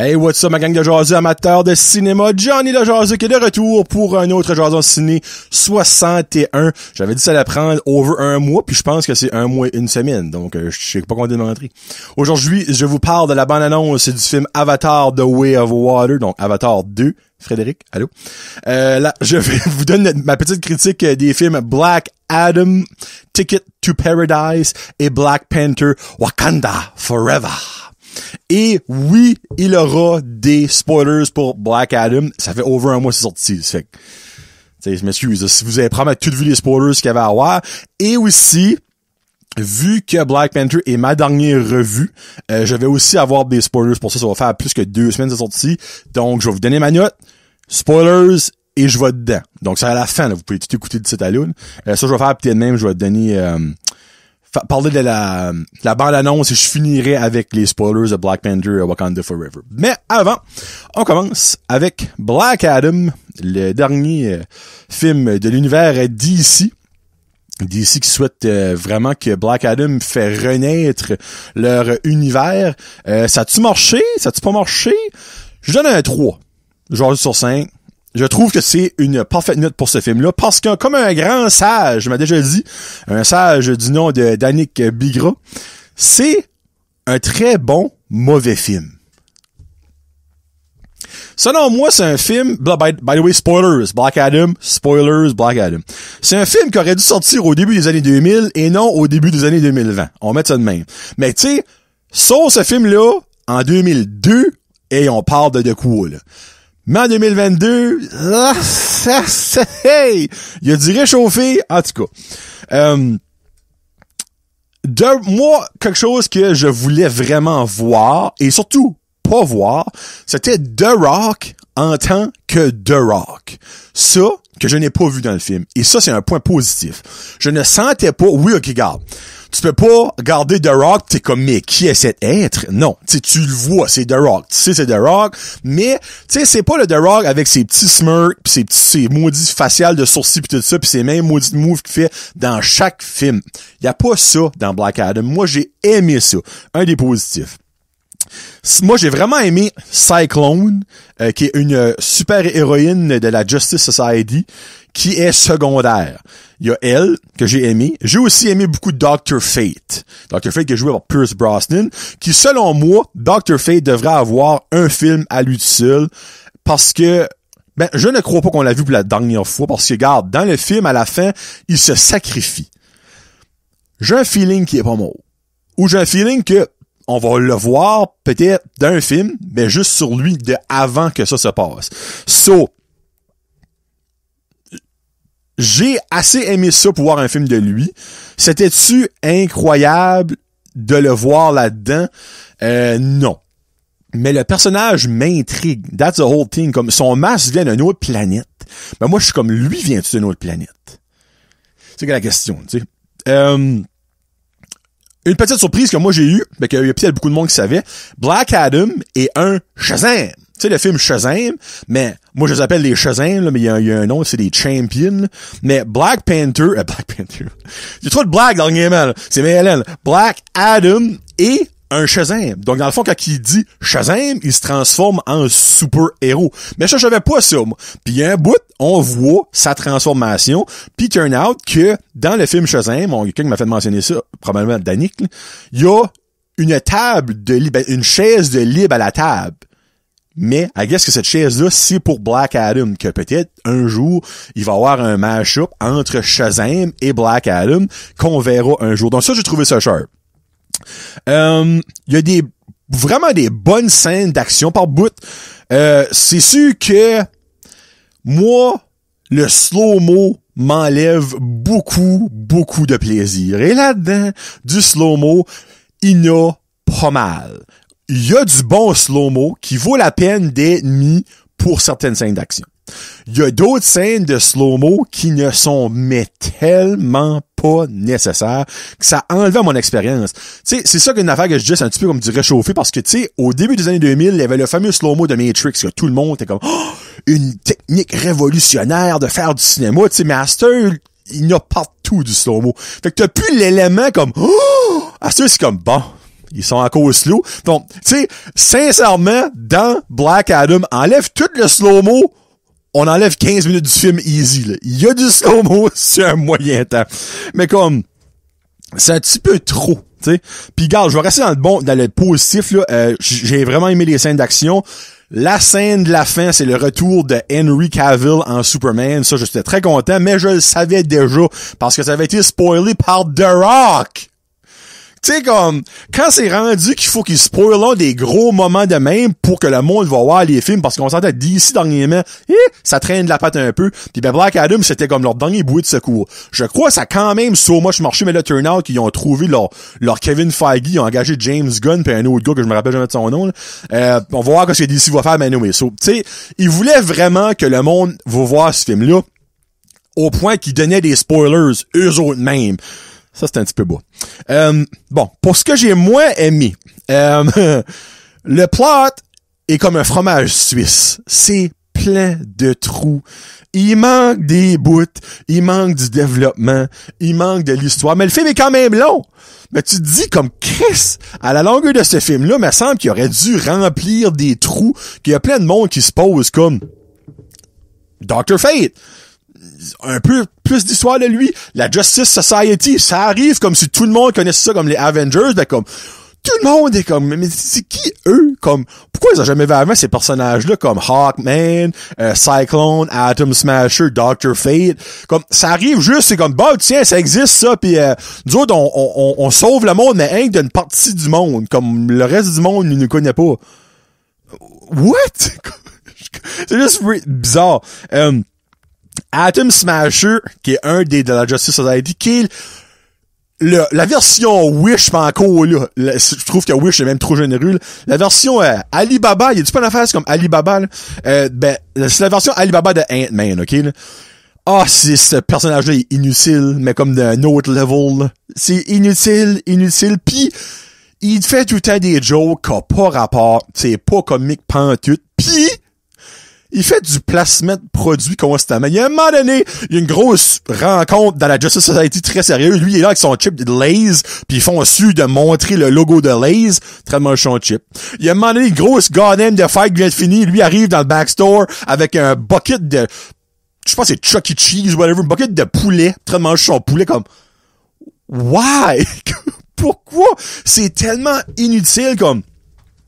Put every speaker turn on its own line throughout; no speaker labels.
Hey, what's up, ma gang de jaseux amateurs de cinéma? Johnny le jaseux qui est de retour pour un autre jason ciné 61. J'avais dit ça allait prendre over un mois, puis je pense que c'est un mois et une semaine. Donc, je sais pas combien de m'entrer. Aujourd'hui, je vous parle de la bande-annonce du film Avatar The Way of Water, donc Avatar 2. Frédéric, allô? Là, je vais vous donner ma petite critique des films Black Adam, Ticket to Paradise et Black Panther Wakanda Forever. Et oui, il y aura des spoilers pour Black Adam. Ça fait over un mois que c'est sorti. Ça fait que, je m'excuse, si vous avez probablement tout vu les spoilers qu'il y avait à avoir. Et aussi, vu que Black Panther est ma dernière revue, je vais aussi avoir des spoilers pour ça. Ça va faire plus que 2 semaines de sortie. Donc, je vais vous donner ma note, spoilers, et je vais dedans. Donc, c'est à la fin, là. Vous pouvez tout écouter de cette à l'une. Ça, je vais faire peut-être même, je vais donner... parler de la bande-annonce et je finirai avec les spoilers de Black Panther Wakanda Forever. Mais avant, on commence avec Black Adam, le dernier film de l'univers DC. DC qui souhaite vraiment que Black Adam fait renaître leur univers. Ça a-tu marché? Ça a-tu pas marché? Je donne un 3. Genre sur 5. Je trouve que c'est une parfaite note pour ce film-là, parce que comme un grand sage m'a déjà dit, un sage du nom de Danick Bigra, c'est un très bon mauvais film. Selon moi, c'est un film, by the way, spoilers, Black Adam, spoilers, Black Adam. C'est un film qui aurait dû sortir au début des années 2000 et non au début des années 2020. On met ça de même. Mais tu sais, sauf ce film-là, en 2002, et on parle de quoi, là. Mais en 2022, hey, il y a du réchauffé, en tout cas. Moi, quelque chose que je voulais vraiment voir, et surtout pas voir, c'était The Rock en tant que The Rock. Ça, que je n'ai pas vu dans le film. Et ça, c'est un point positif. Je ne sentais pas, oui, ok, garde. Tu peux pas regarder The Rock, t'es comme, mais qui est cet être? Non. Tu le vois, c'est The Rock. Tu sais, c'est The Rock. Mais, tu sais, c'est pas le The Rock avec ses petits smirks pis ses maudits faciales de sourcils pis tout ça pis ses mêmes maudits moves qu'il fait dans chaque film. Y a pas ça dans Black Adam. Moi, j'ai aimé ça. Un des positifs. Moi, j'ai vraiment aimé Cyclone, qui est une super héroïne de la Justice Society, qui est secondaire. Il y a elle, que j'ai aimé. J'ai aussi aimé beaucoup Dr. Fate. Dr. Fate qui est joué par Pierce Brosnan, qui, selon moi, Dr. Fate devrait avoir un film à lui tout seul, parce que, je ne crois pas qu'on l'a vu pour la dernière fois, parce que, regarde, dans le film, à la fin, il se sacrifie. J'ai un feeling qui est pas mort. Ou j'ai un feeling que on va le voir peut-être d'un film, mais juste sur lui de avant que ça se passe. So, j'ai assez aimé ça pour voir un film de lui. C'était-tu incroyable de le voir là-dedans? Non. Mais le personnage m'intrigue. That's the whole thing. Comme son masque vient d'une autre planète. Mais moi, je suis comme, lui vient-tu d'une autre planète? C'est que la question, tu sais. Une petite surprise que moi j'ai eue, mais qu'il y a peut-être beaucoup de monde qui savait, Black Adam est un Shazam. Tu sais, le film Shazam, mais moi je les appelle les Shazam, là, mais il y a un nom, c'est des Champions. Là. Mais Black Panther. Il y a trop de blagues dernièrement, là. C'est MLN. Black Adam est un Shazam. Donc, dans le fond, quand il dit Shazam, il se transforme en super-héros. Mais ça, je savais pas ça, moi. Puis, il y a un bout, on voit sa transformation. Puis, turn out que, dans le film Shazam, quelqu'un m'a fait mentionner ça, probablement Danick, il y a une table de libre, une chaise de libre à la table. Mais, I guess que cette chaise-là, c'est pour Black Adam, que peut-être, un jour, il va y avoir un mash-up entre Shazam et Black Adam, qu'on verra un jour. Donc, ça, j'ai trouvé ça sharp. Il y a vraiment des bonnes scènes d'action par bout. C'est sûr que moi, le slow-mo m'enlève beaucoup de plaisir. Et là-dedans, du slow-mo, il y en a pas mal. Il y a du bon slow-mo qui vaut la peine d'être mis pour certaines scènes d'action. Il y a d'autres scènes de slow-mo qui ne sont mais tellement pas nécessaires que ça enlève mon expérience. Tu sais, c'est ça qu'une affaire que je dis, c'est un petit peu comme du réchauffé parce que, tu sais, au début des années 2000, il y avait le fameux slow-mo de Matrix que tout le monde était comme une technique révolutionnaire de faire du cinéma. Tu sais, Master, il y a partout du slow-mo. Fait que t'as plus l'élément comme Master, c'est comme bon. Ils sont encore slow. Donc, tu sais, sincèrement, dans Black Adam, enlève tout le slow-mo, on enlève 15 minutes du film easy, là. Il y a du slow-mo sur un moyen temps. Mais comme, c'est un petit peu trop, tu sais. Puis regarde, je vais rester dans le positif, là. J'ai vraiment aimé les scènes d'action. La scène de la fin, c'est le retour de Henry Cavill en Superman. Ça, j'étais très content, mais je le savais déjà parce que ça avait été spoilé par The Rock. Tu sais, comme, quand c'est rendu qu'il faut qu'ils spoilent des gros moments de même pour que le monde va voir les films, parce qu'on s'entend d'ici dernièrement, ça traîne de la patte un peu. Puis ben Black Adam, c'était comme leur dernier bouée de secours. Je crois que ça a quand même so much marché, mais le turnout, qu'ils ont trouvé leur Kevin Feige, ils ont engagé James Gunn puis un autre gars que je me rappelle jamais de son nom, là. On va voir ce que DC va faire, mais anyway. So, tu sais, ils voulaient vraiment que le monde va voir ce film-là, au point qu'ils donnaient des spoilers, eux autres mêmes. Ça, c'est un petit peu bas. Bon, pour ce que j'ai moins aimé, le plot est comme un fromage suisse. C'est plein de trous. Il manque des bouts, il manque du développement, il manque de l'histoire. Mais le film est quand même long. Mais tu te dis comme Chris, à la longueur de ce film-là, il me semble qu'il aurait dû remplir des trous, qu'il y a plein de monde qui se pose comme Dr. Fate. Un peu plus d'histoire de lui. La Justice Society, ça arrive comme si tout le monde connaissait ça comme les Avengers, ben comme tout le monde est comme, mais c'est qui eux? Comme, pourquoi ils ont jamais vu avant ces personnages-là comme Hawkman, Cyclone, Atom Smasher, Dr. Fate? Comme, ça arrive juste, c'est comme, bah, tiens, ça existe ça, pis nous autres, on sauve le monde, mais rien que d'une partie du monde. Comme, le reste du monde, il ne connaît pas. What? C'est juste bizarre. Atom Smasher, qui est un des de la Justice Society, qui est la version Wish, pas encore là. Je trouve que Wish est même trop généreux. Là. La version Alibaba, il y a du pas d'affaires comme Alibaba. Là. C'est la version Alibaba de Ant-Man, ok? Là. Ah, ce personnage-là est inutile, mais comme d'un autre level. Là. C'est inutile. Pis il fait tout le temps des jokes qui n'ont pas rapport. C'est pas comique pantoute. Pis il fait du placement de produits constamment. Il y a un moment donné, il y a une grosse rencontre dans la Justice Society très sérieuse. Lui, il est là avec son chip de Lay's, puis ils font su de montrer le logo de Lay's. Très moche son chip. Il y a un moment donné, une grosse goddamn de fight vient de finir. Lui arrive dans le backstore avec un bucket de, je pense que c'est Chuck E. Cheese, whatever, un bucket de poulet. Très moche son poulet comme, why? Pourquoi? C'est tellement inutile comme,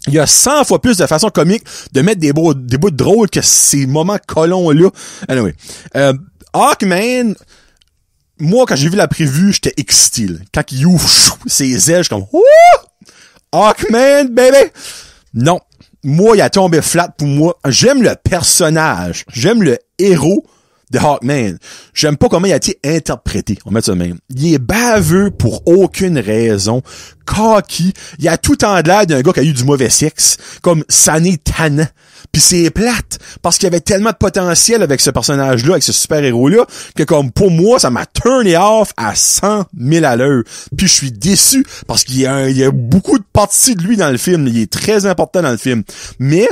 il y a 100 fois plus de façon comique de mettre des bouts de drôles que ces moments colons-là. Anyway. Hawkman, moi, quand j'ai vu la prévue, j'étais excité. Quand il ouvre ses ailes, je suis comme, ouh! Hawkman, baby! Non. Moi, il a tombé flat pour moi. J'aime le personnage. J'aime le héros de Hawkman. J'aime pas comment il a été interprété. On va mettre ça de même. Il est baveux pour aucune raison. Cocky. Il a tout en l'air d'un gars qui a eu du mauvais sexe. Comme ça n'est tannant. Puis c'est plate. Parce qu'il y avait tellement de potentiel avec ce personnage-là, avec ce super-héros-là, que comme pour moi, ça m'a turné off à 100 000 à l'heure. Puis je suis déçu parce qu'il y a beaucoup de parties de lui dans le film. Il est très important dans le film. Mais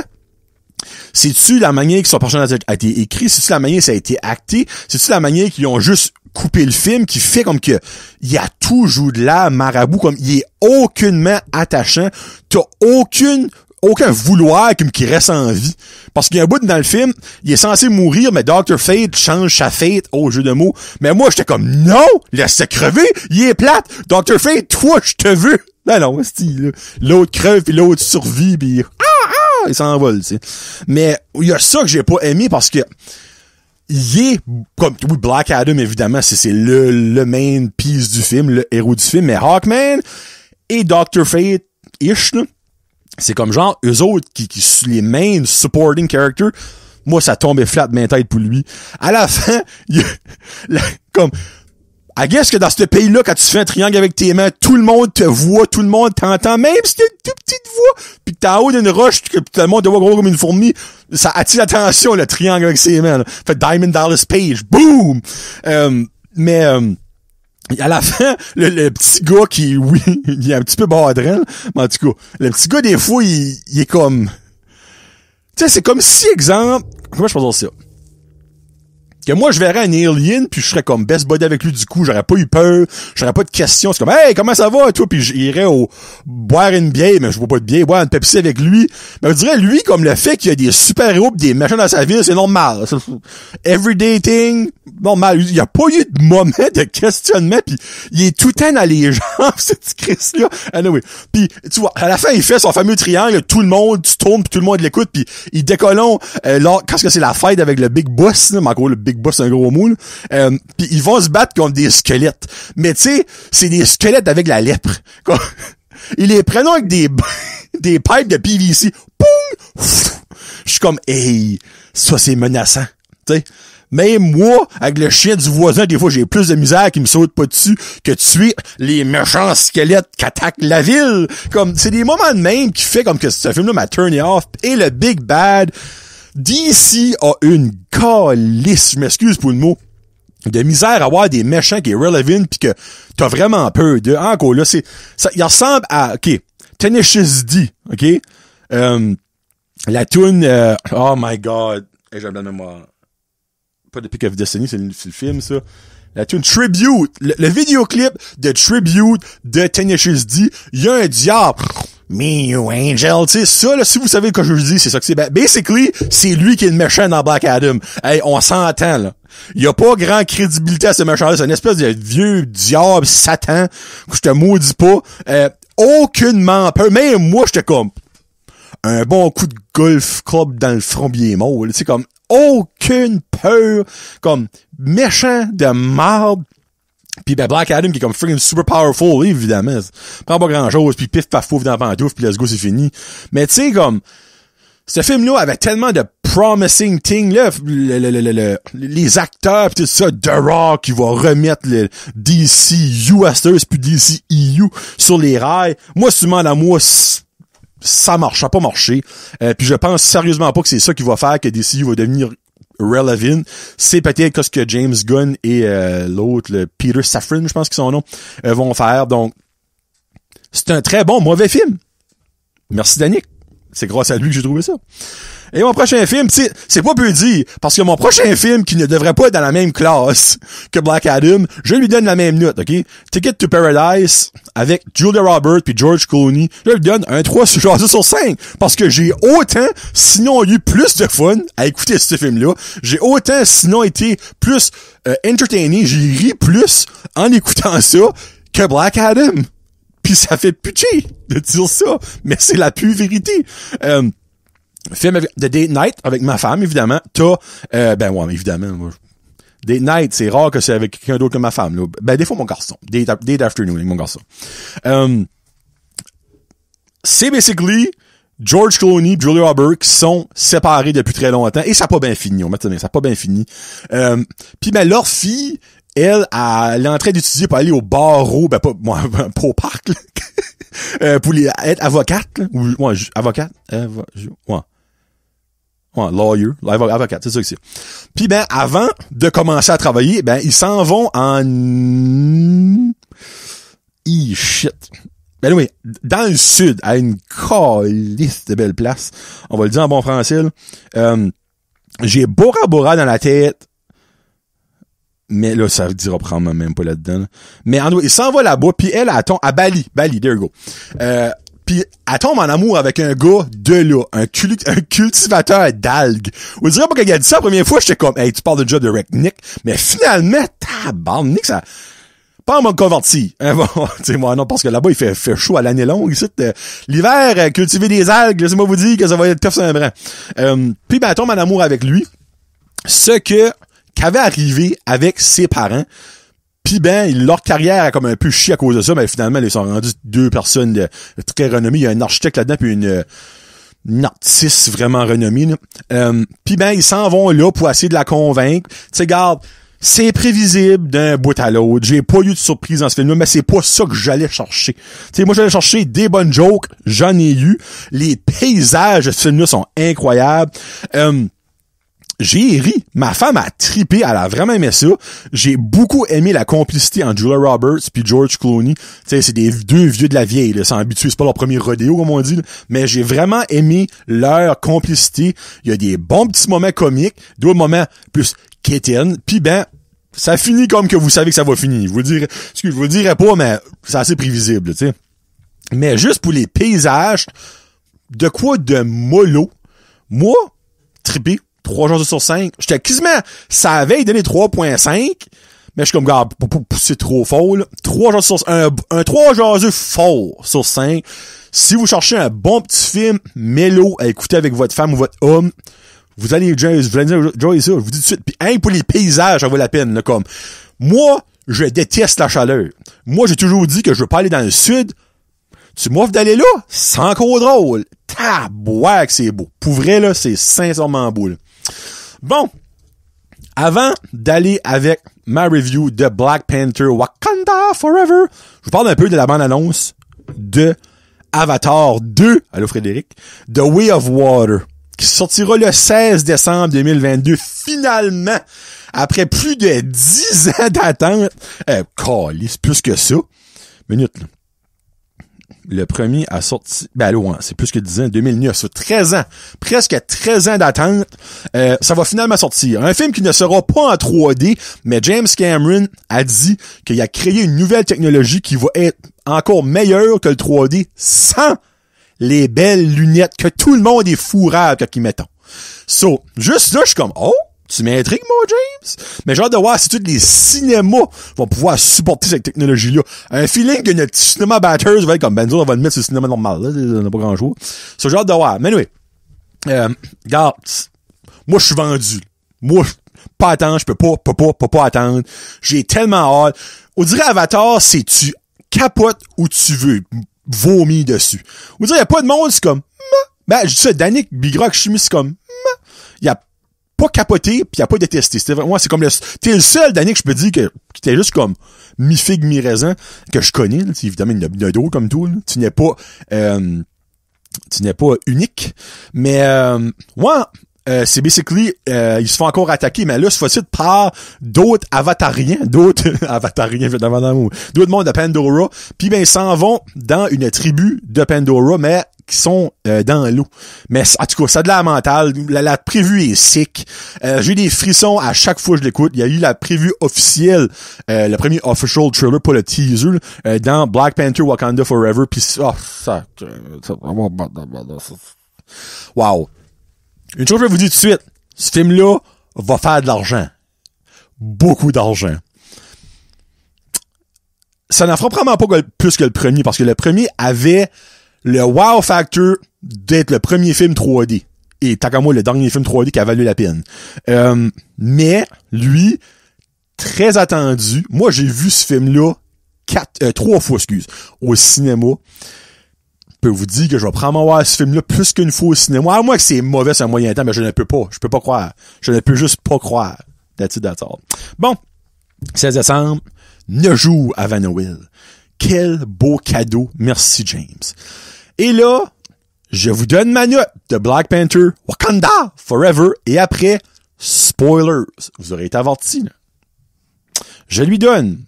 c'est-tu la manière que son personnage a été écrit? C'est-tu la manière que ça a été acté? C'est-tu la manière qu'ils ont juste coupé le film qui fait comme que il y a tout joué de là, marabout, comme il est aucunement attachant. T'as aucun vouloir comme qui reste en vie. Parce qu'il y a un bout dans le film, il est censé mourir, mais Dr. Fate change sa fate au jeu de mots. Mais moi, j'étais comme, non! Laisse-le crever! Il est plate! Dr. Fate, toi, je te veux! Non, c'est l'autre crève pis l'autre survit pis il s'envole, tu sais. Mais il y a ça que j'ai pas aimé parce que il est comme oui, Black Adam évidemment, c'est le main piece du film, le héros du film, mais Hawkman et Dr. Fate ish là, c'est comme genre eux autres qui sont les main supporting characters. Moi ça tombait flat de ma tête pour lui. À la fin, comme I guess que dans ce pays-là, quand tu fais un triangle avec tes mains, tout le monde te voit, tout le monde t'entend, même si t'as une toute petite voix, pis que t'es en haut d'une roche, que tout le monde te voit gros comme une fourmi, ça attire l'attention, le triangle avec ses mains, là. Fait Diamond Dallas Page, boom! Mais à la fin, le petit gars qui, oui, il est un petit peu bordel, mais en tout cas, le petit gars, des fois, il est comme, tu sais, c'est comme si, exemple, comment je peux dire ça? que moi je verrais un alien puis je serais comme best buddy avec lui, du coup j'aurais pas eu peur, j'aurais pas de questions, c'est comme hey comment ça va toi, puis j'irais boire une bière, mais je bois pas de bière, boire une Pepsi avec lui, mais je dirais lui comme le fait qu'il y a des super héros pis des méchants dans sa ville, c'est normal, everyday thing, normal, il y a pas eu de moment de questionnement, puis il est tout le temps dans les jambes ce petit Chris là, anyway. Puis tu vois à la fin il fait son fameux triangle, tout le monde tu tournes puis tout le monde l'écoute, puis il décollons quand c'est la fête avec le Big Boss là, mais encore le Big Boss c'est un gros mot là, puis ils vont se battre contre des squelettes, mais tu sais c'est des squelettes avec la lèpre. Ils les prennent avec des pipes de PVC, poum, je suis comme hey ça c'est menaçant, tu sais. Même moi, avec le chien du voisin, des fois, j'ai plus de misère qui me saute pas dessus que tuer les méchants squelettes qui attaquent la ville. Comme, c'est des moments de même qui fait comme que ce film-là m'a turné off. Et le Big Bad, DC a une calisse, je m'excuse pour le mot, de misère à avoir des méchants qui est relevant pis que t'as vraiment peur de. Encore là, il ressemble à, ok, Tenacious D, ok? La tune, oh my god, j'ai un blanc de mémoire. Pas de Pick of Destiny, c'est le film, ça. La tune Tribute, le vidéoclip de Tribute de Tenacious D, il y a un diable. Me, you angel, tu sais, ça, là, si vous savez ce que je dis, c'est ça que c'est. Basically, c'est lui qui est le méchant dans Black Adam. Hey, on s'entend, là. Il y a pas grand crédibilité à ce méchant-là. C'est une espèce de vieux diable Satan, que je te maudis pas. Aucunement peur. Même moi, j'étais comme, un bon coup de golf club dans le front bien mort, tu sais, comme, aucune peur, comme méchant de marde. Pis ben Black Adam qui est comme freaking super powerful, évidemment. Prend pas grand chose, pis pif paf pouf dans la pantoufle, pis let's go, c'est fini. Mais tu sais, comme, ce film-là avait tellement de promising things, là, les acteurs pis tout ça, The Rock qui va remettre le DC USers puis DC EU sur les rails. Moi, si tu demandes à moi, ça marche, ça a pas marché. Puis je pense sérieusement pas que c'est ça qui va faire que DC va devenir relevant. C'est peut-être ce que James Gunn et l'autre, le Peter Safran, je pense qu'ils sont son nom, vont faire. Donc, c'est un très bon, mauvais film. Merci Danick. C'est grâce à lui que j'ai trouvé ça. Et mon prochain film, c'est pas peu dire, parce que mon prochain film qui ne devrait pas être dans la même classe que Black Adam, je lui donne la même note, ok? Ticket to Paradise, avec Julia Roberts puis George Clooney, je lui donne un 3 sur 5, parce que j'ai autant, sinon eu plus de fun à écouter ce film-là, j'ai autant, sinon été plus entertainé, j'ai ri plus en écoutant ça que Black Adam. Puis ça fait pitié de dire ça, mais c'est la pure vérité. Film de date night avec ma femme, évidemment. Ouais, évidemment. Moi, date night, c'est rare que c'est avec quelqu'un d'autre que ma femme. Là. Ben, des fois, mon garçon. Date afternoon avec mon garçon. C'est basically George Clooney et Julia Roberts qui sont séparés depuis très longtemps. Et ça n'a pas bien fini, on va dire. Ça n'a pas bien fini. Puis ben, leur fille, elle est en train d'étudier pour aller au barreau, pas au parc, là. Pour être avocate, là, ou, ouais, avocate, lawyer, avocate, c'est ça que c'est. Puis ben, avant de commencer à travailler, ben, ils s'en vont en, shit. Ben oui, dans le sud, à une calisse de belles places. On va le dire en bon français, là. J'ai Bora Bora dans la tête. Mais là, ça dira probablement même pas là-dedans. Là. Mais en il s'en va là-bas, puis elle tombe à Bali, there you go. Puis elle tombe en amour avec un gars de là, un cultivateur d'algues. On dirait pas qu'il a dit ça la première fois, j'étais comme, hey, tu parles déjà de Nick, mais finalement, Nick, ça, pas en mode converti. Hein, bon, tu sais, moi, non, parce que là-bas, il fait chaud à l'année longue. Ici, l'hiver, cultiver des algues, laissez-moi vous dire que ça va être tough sur un brin. Puis ben, elle tombe en amour avec lui. Ce qu'avait arrivé avec ses parents. Puis ben, leur carrière a comme un peu chié à cause de ça, mais finalement, ils sont rendus deux personnes de très renommées. Il y a un architecte là-dedans, puis une artiste vraiment renommée. Puis ben, ils s'en vont là pour essayer de la convaincre. Tu sais, regarde, c'est prévisible d'un bout à l'autre. J'ai pas eu de surprise dans ce film-là, mais c'est pas ça que j'allais chercher. Tu sais, moi, j'allais chercher des bonnes jokes, j'en ai eu. Les paysages de ce film-là sont incroyables. j'ai ri. Ma femme a trippé, elle a vraiment aimé ça. J'ai beaucoup aimé la complicité entre Julia Roberts puis George Clooney. Tu sais, c'est des deux vieux de la vieille, là, sans habituer, c'est pas leur premier rodéo, comme on dit, là. Mais j'ai vraiment aimé leur complicité. Il y a des bons petits moments comiques, d'autres moments plus quétaines, puis ben, ça finit comme que vous savez que ça va finir. Je vous le dirai pas, mais c'est assez prévisible, tu sais. Mais juste pour les paysages, de quoi de mollo, moi, trippé, 3 jours sur 5. J'étais quasiment, ça avait donné 3.5, mais je suis comme, gars, pour pousser trop fort, là. 3 jours sur un 3 jaseux fort sur 5. Si vous cherchez un bon petit film, mélo, à écouter avec votre femme ou votre homme, vous allez enjoy ça, je vous dis tout de suite. Puis, hein, pour les paysages, ça vaut la peine, là, comme. Moi, je déteste la chaleur. Moi, j'ai toujours dit que je veux pas aller dans le sud. Tu m'offres d'aller là? C'est encore drôle. Tabouac, c'est beau. Pour vrai, là, c'est sincèrement beau, là. Bon. Avant d'aller avec ma review de Black Panther Wakanda Forever, je vous parle un peu de la bande-annonce de Avatar 2, allô Frédéric, The Way of Water, qui sortira le 16 décembre 2022, finalement, après plus de 10 ans d'attente. Calisse, plus que ça. Minute, là. Le premier a sorti, c'est plus que 10 ans, 2009, c'est 13 ans, presque 13 ans d'attente, ça va finalement sortir. Un film qui ne sera pas en 3D, mais James Cameron a dit qu'il a créé une nouvelle technologie qui va être encore meilleure que le 3D sans les belles lunettes que tout le monde est fourrable quand ils mettent. So, juste là, je suis comme, oh, tu m'intrigues, mon James? Mais j'ai hâte de voir si tous les cinémas vont pouvoir supporter cette technologie-là. Un feeling que notre cinéma batters va être comme, on va le mettre sur le cinéma normal, là. On n'a pas grand-chose. So, j'ai hâte de voir. Mais anyway. Regarde. Moi, je suis vendu. Moi, pas attendre, je peux pas attendre. J'ai tellement hâte. On dirait Avatar, c'est tu capotes où tu veux vomir dessus. On dirait, y a pas de monde, c'est comme, je dis ça, Danick Bigrock Chimie, c'est comme, y a pas capoté pis y a pas détesté. C'était vraiment, c'est comme t'es le seul, Danick, je peux dire que t'es juste comme mi-figue, mi-raisin, que je connais, là. Évidemment, il y en a d'autres comme toi, là. Tu n'es pas unique. Mais, c'est basically, ils se font encore attaquer, mais là, c'est facile par d'autres avatariens, d'autres mondes de Pandora, puis ben, ils s'en vont dans une tribu de Pandora, mais qui sont dans l'eau. Mais en tout cas, ça a de la mentale. La prévue est sick. J'ai des frissons à chaque fois que je l'écoute. Il y a eu la prévue officielle, le premier official trailer, pas le teaser, dans Black Panther Wakanda Forever, puis wow. Une chose que je vais vous dire tout de suite, ce film-là va faire de l'argent. Beaucoup d'argent. Ça n'en fera probablement pas plus que le premier, parce que le premier avait le wow factor d'être le premier film 3D. Et tant qu'à moi, le dernier film 3D qui a valu la peine. Mais, lui, très attendu. Moi, j'ai vu ce film-là 3 fois, au cinéma. Je peux vous dire que je vais probablement voir ce film-là plus qu'une fois au cinéma. À moins que c'est mauvais sur un moyen temps, mais je ne peux pas. Je peux pas croire. Je ne peux juste pas croire. That's all. Bon. 16 décembre, 9 jours avant Noël. Quel beau cadeau. Merci, James. Et là, je vous donne ma note de Black Panther Wakanda Forever. Et après, spoilers. Vous aurez été avertis, là. Je lui donne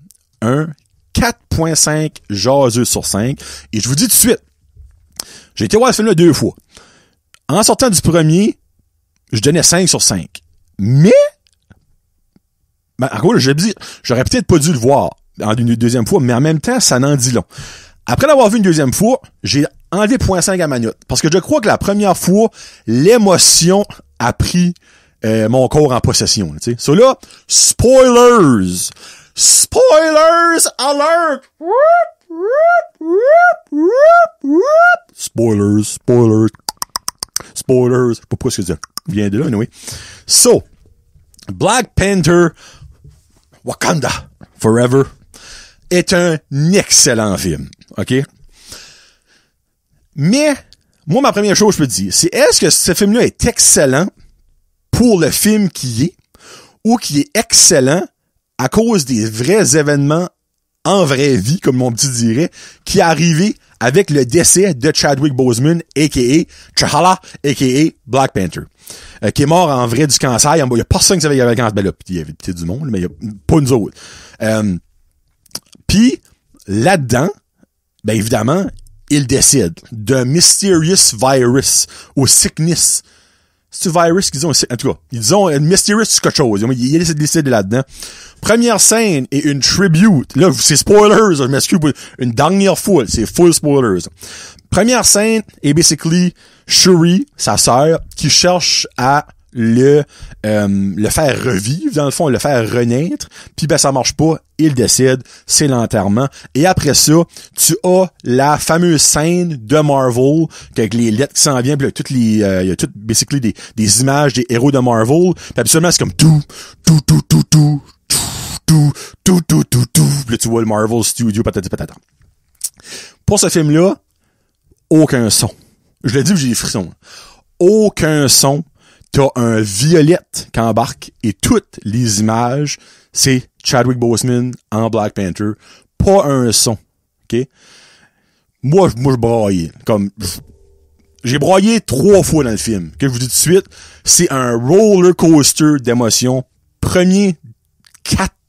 un 4.5 jaseux sur 5. Et je vous dis tout de suite, j'ai été voir ce film-là 2 fois. En sortant du premier, je donnais 5 sur 5. Mais, en gros, j'aurais peut-être pas dû le voir en une deuxième fois, mais en même temps, ça n'en dit long. Après l'avoir vu une deuxième fois, j'ai enlevé 0.5 à ma note. Parce que je crois que la première fois, l'émotion a pris mon corps en possession. Tu sais. So là, spoilers! Spoilers alert! Spoilers. Je sais pas pourquoi ça vient de là, anyway. So, Black Panther Wakanda Forever est un excellent film, ok? Mais, moi, ma première chose, je peux te dire, c'est est-ce que ce film-là est excellent pour le film qui est, ou qui est excellent à cause des vrais événements en vraie vie, comme mon petit dirait, qui est arrivé avec le décès de Chadwick Boseman, a.k.a. T'Challa, a.k.a. Black Panther. qui est mort en vrai du cancer. Il y a personne qui savait qu'il y avait le cancer. Ben là, il y avait peut-être du monde, mais il y a pas nous autres. Puis, là-dedans, ben évidemment, il décide d'un mysterious virus ou sickness. C'est un virus qu'ils ont, en tout cas, ils ont un mysterious quelque chose. Il décide là-dedans. Première scène est une tribute. Là, c'est spoilers, je m'excuse pour une dernière fois, c'est full spoilers. Première scène est basically Shuri, sa sœur, qui cherche à le faire revivre, dans le fond, le faire renaître, puis ben ça marche pas, il décide, c'est l'enterrement, et après ça, tu as la fameuse scène de Marvel, avec les lettres qui s'en viennent, puis il y a toutes, basically, des images des héros de Marvel, puis absolument, c'est comme tout, puis là, tu vois le Marvel Studio, patati patata. Pour ce film-là, aucun son. Je l'ai dit, j'ai des frissons. Aucun son. T'as un violette qui embarque et toutes les images, c'est Chadwick Boseman en Black Panther. Pas un son. OK? Moi, je braillais. J'ai braillé 3 fois dans le film. Que je vous dis tout de suite, c'est un roller coaster d'émotions. Premier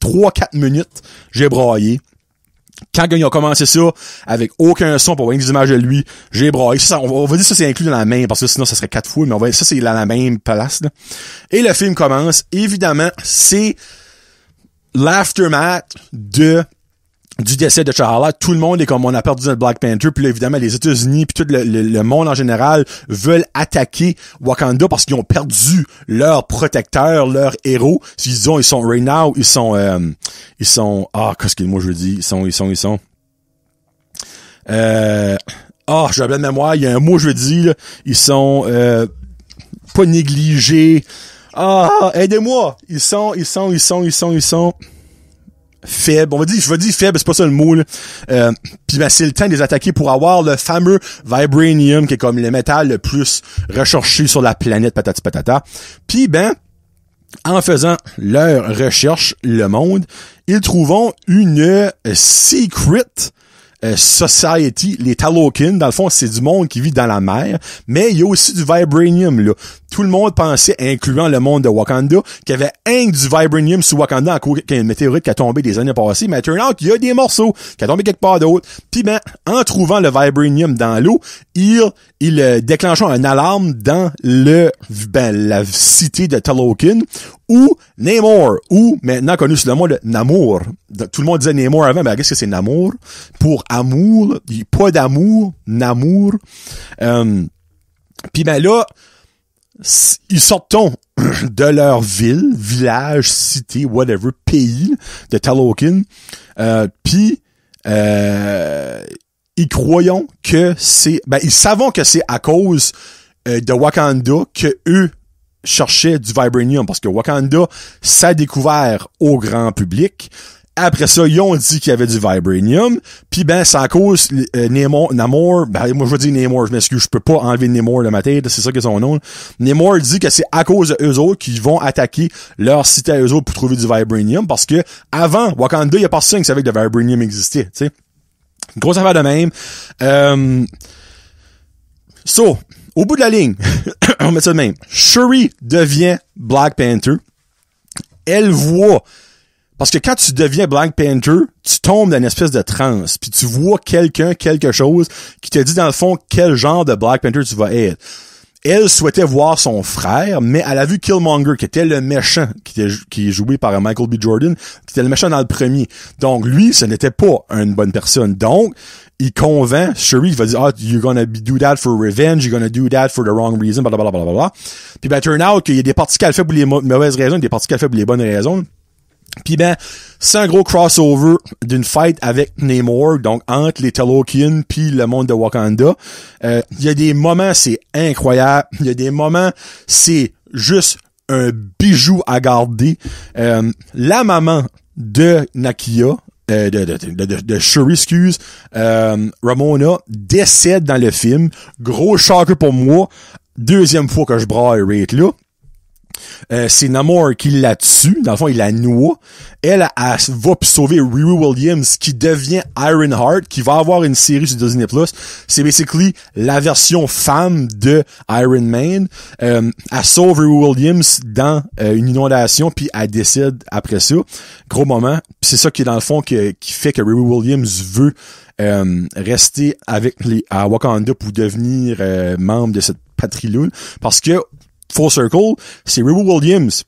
3-4 minutes, j'ai braillé. Quand ils ont commencé ça, avec aucun son pour voir des images de lui, j'ai braillé. Ça, on va dire ça c'est inclus dans la même, parce que sinon ça serait 4 fois, mais ça c'est dans la même place, là. Et le film commence, évidemment, c'est l'aftermath du décès de T'Challa. Tout le monde est comme on a perdu notre Black Panther, puis là, évidemment les États-Unis puis tout le monde en général veulent attaquer Wakanda parce qu'ils ont perdu leur protecteur, leur héros. Ils sont right now, ils sont qu'est-ce que moi je dis, ils sont j'ai un blanc de mémoire, il y a un mot je dis là, ils sont pas négligés. Aidez-moi. Ils sont faibles. Je vais dire faibles, c'est pas ça le mot, là. Puis ben, c'est le temps de les attaquer pour avoir le fameux Vibranium, qui est comme le métal le plus recherché sur la planète, patati patata. Puis ben, en faisant leur recherche, le monde, ils trouveront une secret society, les Talokin, dans le fond, c'est du monde qui vit dans la mer, mais il y a aussi du Vibranium, là. Tout le monde pensait, incluant le monde de Wakanda, qu'il y avait un du Vibranium sur Wakanda en cause qu'il y a une météorite qui a tombé des années passées, mais turn out, il y a des morceaux qui a tombé quelque part d'autre. Puis ben, en trouvant le Vibranium dans l'eau, il déclenchant une alarme dans la cité de Talokin, ou Namor, ou maintenant connu sous le nom de Namor. Tout le monde disait Namor avant, mais qu'est-ce que c'est Namor? Pour amour, pas d'amour, Namor. Puis ben là, ils sortent de leur ville, village, cité, whatever, pays de Talokin, puis ils croyons que ils savons que c'est à cause de Wakanda que eux cherchaient du Vibranium, parce que Wakanda s'est découvert au grand public. Après ça, ils ont dit qu'il y avait du Vibranium, puis ben, c'est à cause Namor, ben, moi je veux dire Namor, je m'excuse, je peux pas enlever Namor de ma tête, c'est ça que son nom. Namor dit que c'est à cause de eux autres qu'ils vont attaquer leur cité à eux autres pour trouver du Vibranium, parce que avant Wakanda, il y a personne qui savait que le Vibranium existait, tu sais. Une grosse affaire de même. Au bout de la ligne, on met ça de même. Shuri devient Black Panther. Elle voit, parce que quand tu deviens Black Panther, tu tombes dans une espèce de transe, puis tu vois quelque chose qui te dit dans le fond quel genre de Black Panther tu vas être. Elle souhaitait voir son frère, mais elle a vu Killmonger, qui était le méchant, qui est joué par Michael B. Jordan, qui était le méchant dans le premier. Donc, lui, ce n'était pas une bonne personne. Donc, il convainc Shuri, il va dire, you're gonna do that for revenge, you're gonna do that for the wrong reason, blablabla. Puis ben, turn out qu'il y a des parties qu'elle fait pour les mauvaises raisons, des parties qu'elle fait pour les bonnes raisons. Puis ben, c'est un gros crossover d'une fight avec Namor, donc entre les Talokian puis le monde de Wakanda. Il y a des moments, c'est incroyable. Il y a des moments, c'est juste un bijou à garder. La maman de Nakia, de Shuri, Ramona, décède dans le film. Gros shocker pour moi. Deuxième fois que je braille right là. C'est Namor qui la tue. Dans le fond, il la noie. Elle va sauver Riri Williams, qui devient Ironheart, qui va avoir une série sur Disney+. C'est basically la version femme de Iron Man. Elle sauve Riri Williams dans une inondation, puis elle décède après ça. Gros moment. Puis c'est ça qui est dans le fond qui fait que Riri Williams veut rester à Wakanda pour devenir membre de cette patrie-là. Parce que Full Circle, c'est Riri Williams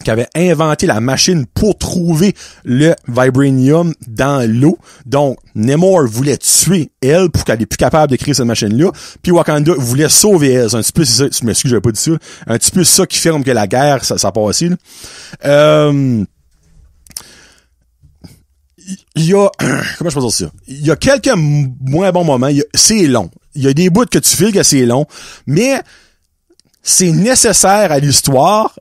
qui avait inventé la machine pour trouver le Vibranium dans l'eau. Donc, Namor voulait tuer elle pour qu'elle est plus capable de créer cette machine-là. Puis Wakanda voulait sauver elle. C'est un petit peu, c'est ça, je m'excuse, j'avais pas dit ça. Un petit peu ça qui fait comme que la guerre, ça a passé, là. Il y a, comment je peux dire ça? Il y a quelques moins bons moments. C'est long. Il y a des bouts que tu files que c'est long. Mais, c'est nécessaire à l'histoire,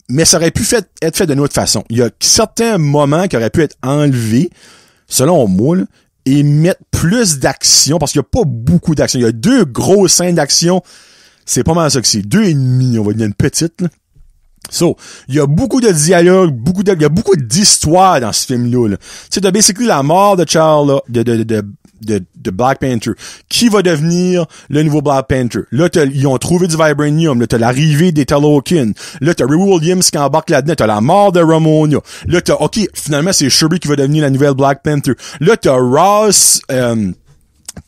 mais ça aurait pu être fait d'une autre façon. Il y a certains moments qui auraient pu être enlevés, selon moi, là, et mettre plus d'action, parce qu'il n'y a pas beaucoup d'action. Il y a 2 grosses scènes d'action. C'est pas mal ça que c'est. 2,5, on va dire une petite, là. So, il y a beaucoup de dialogue, il y a beaucoup d'histoires dans ce film-là, là. Tu sais, t'as basically la mort de Charles, là, de Black Panther. Qui va devenir le nouveau Black Panther? Là, ils ont trouvé du Vibranium. Là, t'as l'arrivée des Talokin. Là, t'as Riri Williams qui embarque là-dedans. T'as la mort de Ramona. Là, finalement, c'est Shuri qui va devenir la nouvelle Black Panther. Là, t'as Ross,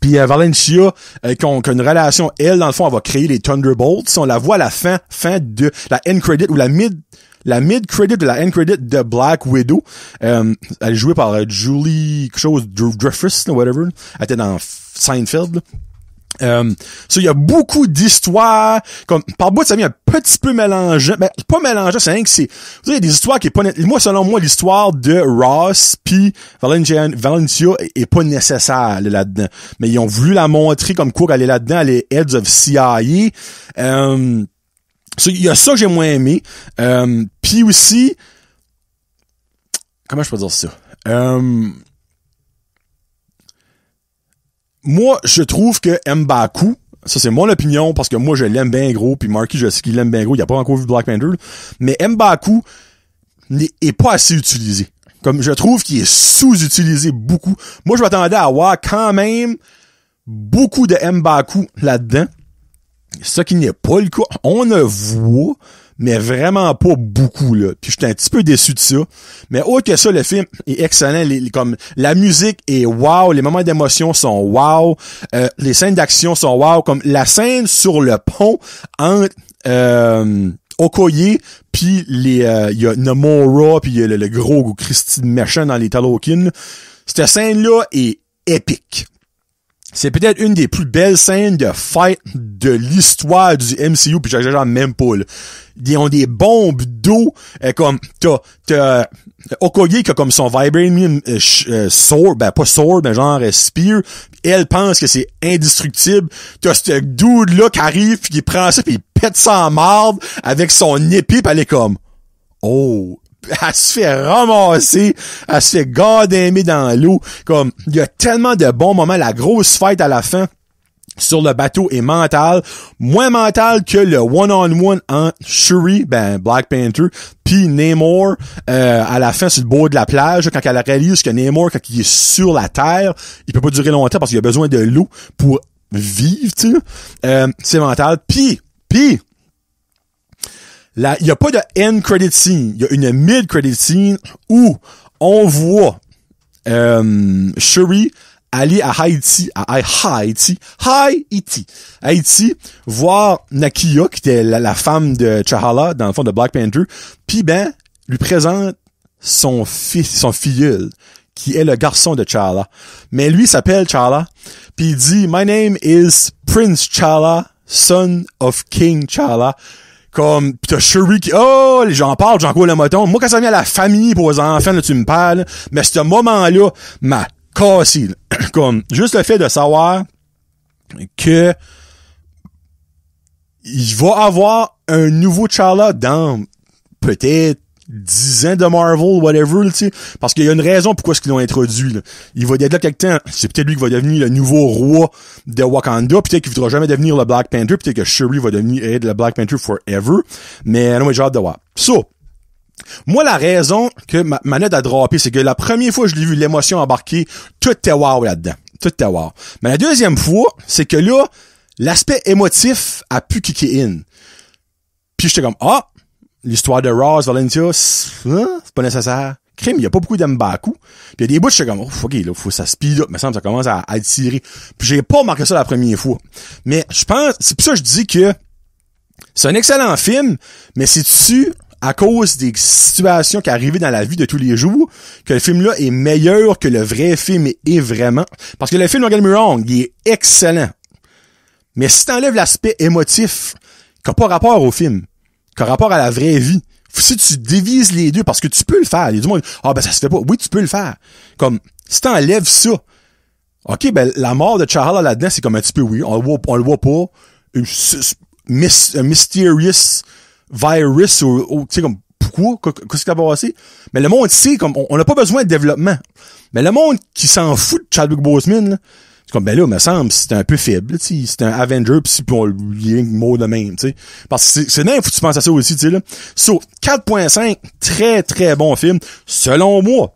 puis Valencia, qui ont une relation, elle, dans le fond, elle va créer les Thunderbolts. On la voit à la fin de la end credit ou la mid-credit de la end-credit de Black Widow. Elle est jouée par Julie, quelque chose, Dreyfus, whatever. Elle était dans Seinfeld, là. Il y a beaucoup d'histoires, comme, par bout, ça vient un petit peu mélangeant. Ben, pas mélangeant, c'est rien que c'est, il y a des histoires qui est pas, moi, selon moi, l'histoire de Ross pis Valencia est pas nécessaire, là-dedans. Mais ils ont voulu la montrer comme quoi elle est là-dedans, elle est Heads of CIA. Il y a ça que j'ai moins aimé. Puis aussi, comment je peux dire ça? Moi, je trouve que M'Baku, ça c'est mon opinion, parce que moi je l'aime bien gros, puis Marky, je sais qu'il l'aime bien gros, il a pas encore vu Black Panther, mais M'Baku est pas assez utilisé. Comme je trouve qu'il est sous-utilisé beaucoup. Moi, je m'attendais à avoir quand même beaucoup de M'Baku là-dedans. Ce qui n'est pas le cas. On ne voit, mais vraiment pas beaucoup, là. Puis j'étais un petit peu déçu de ça. Mais autre que ça, le film est excellent. Comme la musique est wow, les moments d'émotion sont wow, les scènes d'action sont wow. Comme la scène sur le pont entre Okoye, puis il y a Namora, puis il y a le gros Christy méchant dans les Talokin. Cette scène-là est épique. C'est peut-être une des plus belles scènes de fight de l'histoire du MCU, puis j'exagère même pas, là. Ils ont des bombes d'eau, comme, t'as Okoye qui a comme son Vibranium sword, ben pas sword, mais genre spear. Elle pense que c'est indestructible. T'as ce dude-là qui arrive, puis qui prend ça, puis il pète ça en marde avec son épée, pis elle est comme, oh... Elle se fait ramasser, elle se fait gardaimer dans l'eau. Comme, il y a tellement de bons moments, la grosse fight à la fin sur le bateau est mentale, moins mentale que le one-on-one entre Shuri, Black Panther, puis Namor, à la fin sur le bord de la plage, quand elle réalise que Namor, quand il est sur la terre, il peut pas durer longtemps parce qu'il a besoin de l'eau pour vivre, tu sais. C'est mental. Puis, il y a pas de end credit scene, il y a une mid credit scene où on voit Shuri aller à Haïti, voir Nakia, qui était la femme de T'Challa, dans le fond de Black Panther, puis lui présente son filleul, qui est le garçon de T'Challa. Mais lui s'appelle T'Challa, puis il dit « My name is Prince T'Challa, son of King T'Challa ». Comme, pis t'as Shuri qui, oh, j'en parle, j'en cours le moton. Moi, quand ça vient à la famille pour les enfants, là, tu me parles. Mais ce moment-là m'a cassé, là. Comme, juste le fait de savoir que il va avoir un nouveau T'Challa dans peut-être 10 ans de Marvel, whatever, tu sais. Parce qu'il y a une raison pourquoi est-ce qu'ils l'ont introduit, là. Il va être là quelque temps. C'est peut-être lui qui va devenir le nouveau roi de Wakanda. Peut-être qu'il voudra jamais devenir le Black Panther. Peut-être que Shuri va devenir le Black Panther forever. Mais non, j'ai hâte de voir. So, moi, la raison que ma note a droppé, c'est que la première fois que je l'ai vu, l'émotion embarquée, tout était wow là-dedans. Tout était wow. Mais la deuxième fois, c'est que là, l'aspect émotif a pu kicker in. Puis j'étais comme, l'histoire de Ross, Valentia, c'est pas nécessaire. Crime, il y a pas beaucoup d'Mbaku. Puis il y a des bouts, j'étais comme, ok, là, faut que ça speed up. Mais ça commence à tirer. Puis j'ai pas remarqué ça la première fois. Mais je pense, c'est pour ça que je dis que c'est un excellent film, mais c'est-tu à cause des situations qui arrivaient dans la vie de tous les jours que le film-là est meilleur que le vrai film est vraiment? Parce que le film, don't get me wrong, il est excellent. Mais si t'enlèves l'aspect émotif, qui n'a pas rapport au film, qui a rapport à la vraie vie, si tu divises les deux, parce que tu peux le faire, il y a du monde, ça se fait pas. Oui, tu peux le faire. Comme, si t'enlèves ça, ok, la mort de T'Challa là-dedans, c'est comme un petit peu, oui, on le voit pas, un mysterious virus, ou tu sais, comme, pourquoi? Qu'est-ce qui a passé? Mais le monde sait, comme, on n'a pas besoin de développement. Mais le monde qui s'en fout de Chadwick Boseman, là, c'est comme, là, me semble, c'est un peu faible, tu sais, c'est un Avenger, pis il y a un mot de même, tu sais. Parce que c'est même, faut que tu penses à ça aussi, tu sais, là. So, 4.5, très, très bon film. Selon moi,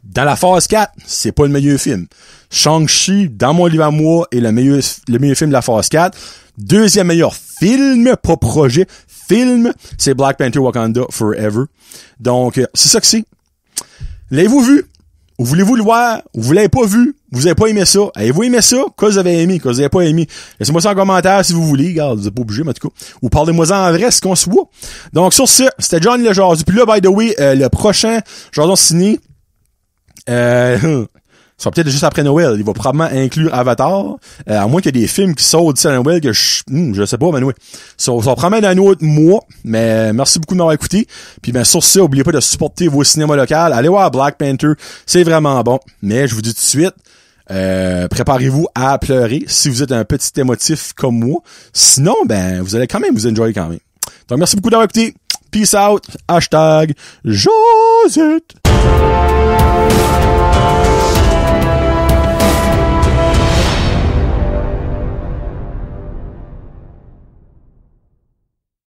dans la phase 4, c'est pas le meilleur film. Shang-Chi, dans mon livre à moi, est le meilleur film de la phase 4. Deuxième meilleur film, pas projet, film, c'est Black Panther Wakanda Forever. Donc, c'est ça que c'est. L'avez-vous vu? Ou voulez-vous le voir? Ou vous l'avez pas vu? Vous avez pas aimé ça? Avez-vous aimé ça? Qu'est-ce que vous avez aimé? Qu'est-ce que vous avez pas aimé? Laissez-moi ça en commentaire si vous voulez. Regarde, vous êtes pas obligé, mais en tout cas. Ou parlez-moi en vrai, ce qu'on se voit. Donc, sur ce, c'était Johnny le Jazu. Puis là, by the way, le prochain Jason ciné, ça va peut-être juste après Noël. Il va probablement inclure Avatar. À moins qu'il y ait des films qui sortent d'ici à Noël que je sais pas, mais oui. Ça va probablement un autre mois. Mais merci beaucoup de m'avoir écouté. Puis sur ça, oubliez pas de supporter vos cinémas locaux. Allez voir Black Panther. C'est vraiment bon. Mais je vous dis tout de suite, préparez-vous à pleurer si vous êtes un petit émotif comme moi. Sinon, vous allez quand même vous enjoyer quand même. Donc merci beaucoup d'avoir écouté. Peace out. #Josette.